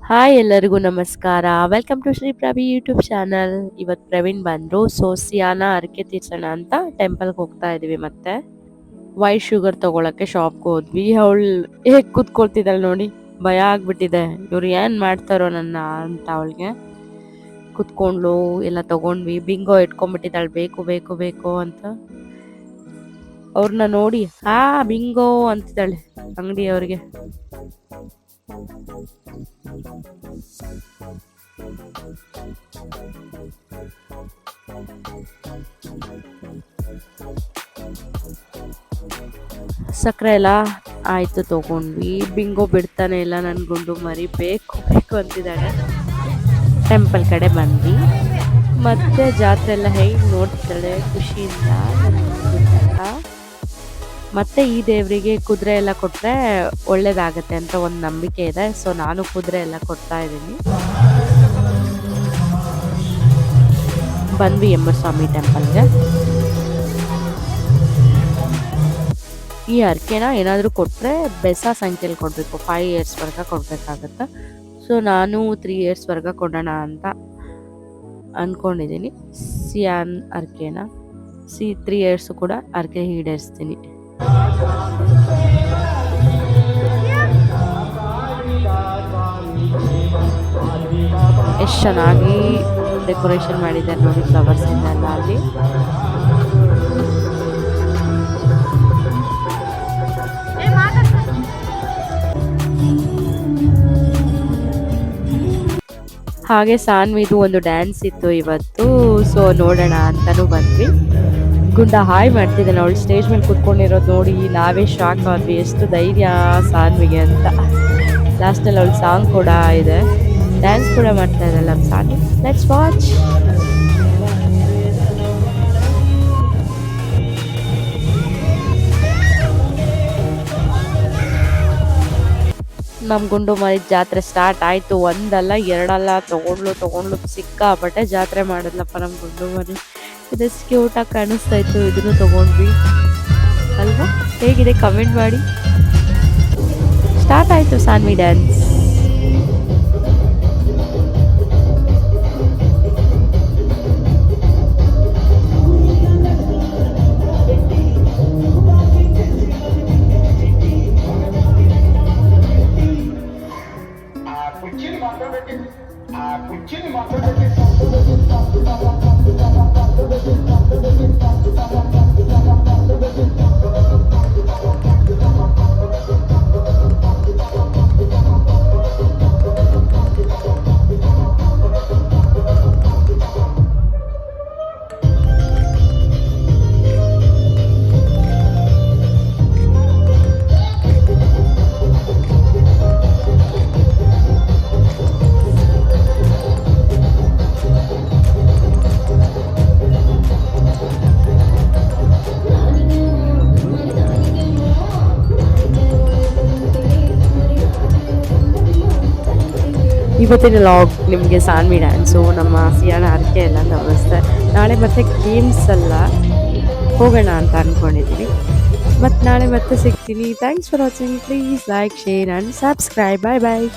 Hi ಎಲ್ಲರಿಗೂ ನಮಸ್ಕಾರ. Welcome to Shri Pravi YouTube channel. ಇವತ್ತು ಪ್ರವೀಣ್ ಬಂದರು. ಸೊ ಸಿಯಾನ ಹರಕೆ ತೀರ್ಸೋಣ ಅಂತ ಟೆಂಪಲ್ಗೆ ಹೋಗ್ತಾ ಇದೀವಿ. ಮತ್ತೆ ವೈಟ್ ಶುಗರ್ ತಗೊಳಕ್ಕೆ ಶಾಪ್ಗೆ ಹೋದ್ವಿ. ಅವಳು ಹೇಗೆ ಕೂತ್ಕೊಳ್ತಿದ್ದಾಳೆ ನೋಡಿ, ಭಯ ಆಗ್ಬಿಟ್ಟಿದೆ. ಇವ್ರು ಏನು ಮಾಡ್ತಾರೋ ನನ್ನ ಅಂತ. ಅವಳಿಗೆ ಕುತ್ಕೊಂಡ್ಲು, ಎಲ್ಲ ತಗೊಂಡ್ವಿ. ಬಿಂಗೋ ಇಟ್ಕೊಂಡ್ಬಿಟ್ಟಿದ್ದಾಳೆ, ಬೇಕು ಬೇಕು ಬೇಕು ಅಂತ. ಅವ್ರನ್ನ ನೋಡಿ ಬಿಂಗೋ ಅಂತಿದ್ದಾಳೆ ಅಂಗಡಿಯವ್ರಿಗೆ. ಸಕ್ಕರೆ ಎಲ್ಲ ಆಯ್ತು, ತಗೊಂಡ್ವಿ. ಬಿಂಗೋ ಬಿಡ್ತಾನೆ ಇಲ್ಲ, ನನ್ನ ಗುಂಡು ಮರಿ ಬೇಕು ಬೇಕು ಅಂತಿದ್ದಾಳೆ. ಟೆಂಪಲ್ ಕಡೆ ಬಂದ್ವಿ. ಮತ್ತೆ ಜಾತ್ರೆ ಎಲ್ಲ ಹೇಗೆ ನೋಡ್ತಿದ್ದಾಳೆ ಖುಷಿಯಿಂದ. ಮತ್ತೆ ಈ ದೇವರಿಗೆ ಕುದುರೆ ಎಲ್ಲ ಕೊಟ್ಟರೆ ಒಳ್ಳೇದಾಗತ್ತೆ ಅಂತ ಒಂದು ನಂಬಿಕೆ ಇದೆ. ಸೊ ನಾನು ಕುದುರೆ ಎಲ್ಲ ಕೊಡ್ತಾ ಇದ್ದೀನಿ. ಬಂದ್ವಿ ಸ್ವಾಮಿ ಟೆಂಪಲ್ಗೆ. ಈ ಹರಕೆನ ಏನಾದರೂ ಕೊಟ್ಟರೆ ಬೆಸ ಸಂಖ್ಯೆಯಲ್ಲಿ ಕೊಡಬೇಕು. 5 ಇಯರ್ಸ್ವರೆಗೆ ಕೊಡಬೇಕಾಗತ್ತೆ. ಸೊ ನಾನು 3 ಇಯರ್ಸ್ವರೆಗೆ ಕೊಡೋಣ ಅಂತ ಅಂದ್ಕೊಂಡಿದ್ದೀನಿ. ಸಿಯಾನ್ ಹರಕೆನ 3 ಇಯರ್ಸು ಕೂಡ ಹರಕೆ ಈಡೇರಿಸ್ತೀನಿ. ಎಷ್ಟು ಚೆನ್ನಾಗಿ ಡೆಕೋರೇಷನ್ ಮಾಡಿದ್ದಾರೆ ನೋಡಿ, ಫ್ಲವರ್ಸ್ ಇಂದ ಎಲ್ಲ. ಅಲ್ಲಿ ಹಾಗೆ ಸಾನ್ವಿದು ಒಂದು ಡ್ಯಾನ್ಸ್ ಇತ್ತು ಇವತ್ತು. ಸೊ ನೋಡೋಣ ಅಂತಾನು ಬಂದ್ವಿ. ಗುಂಡ ಹಾಯ್ ಮಾಡ್ತಿದ್ದಾನೆ. ಅವಳು ಸ್ಟೇಜ್ ಮೇಲೆ ಕುತ್ಕೊಂಡಿರೋದು ನೋಡಿ ನಾವೇ ಶಾಕ್ ಆದ್ವಿ, ಎಷ್ಟು ಧೈರ್ಯ ಸಾನ್ವಿಗೆ ಅಂತ. ಲಾಸ್ಟಲ್ಲಿ ಅವಳು ಸಾಂಗ್ ಕೂಡ ಇದೆ, ಡ್ಯಾನ್ಸ್ ಕೂಡ ಮಾಡ್ತಾ ಇದ್ದಲ್ಲ ನಮ್ಮ ಸಾನ್ವಿ. Let's watch. ನಮ್ಮ ಗುಂಡು ಮರಿ ಜಾತ್ರೆ ಸ್ಟಾರ್ಟ್ ಆಯಿತು. ಒಂದಲ್ಲ ಎರಡಲ್ಲ, ತಗೊಂಡ್ಲು ಸಿಕ್ಕಾಪಟ್ಟೆ ಜಾತ್ರೆ ಮಾಡಿದ್ಲಪ್ಪ ನಮ್ಮ ಗುಂಡು ಮರಿ. ಇದೆಷ್ಟು ಕ್ಯೂಟಾಗಿ ಕಾಣಿಸ್ತಾ ಇತ್ತು. ಇದನ್ನು ತಗೊಂಡ್ವಿ ಅಲ್ವಾ? ಹೇಗಿದೆ ಕಮೆಂಟ್ ಮಾಡಿ. ಸ್ಟಾರ್ಟ್ ಆಯಿತು ಸಾನ್ವಿ ಡ್ಯಾನ್ಸ್. ಇವತ್ತಿನ ಲಾಗ್ ನಿಮಗೆ ಸಾನ್ವಿ ಡ್ಯಾನ್ಸು, ನಮ್ಮ ಸಿಯಾನ ಹರಕೆ ಎಲ್ಲ ತೋರಿಸ್ತೆ. ನಾಳೆ ಮತ್ತೆ ಗೇಮ್ಸ್ ಎಲ್ಲ ಹೋಗೋಣ ಅಂತ ಅಂದ್ಕೊಂಡಿದ್ದೀನಿ. ಮತ್ತು ನಾಳೆ ಮತ್ತೆ ಸಿಗ್ತೀನಿ. Thanks for watching. Please like, share and subscribe. Bye bye.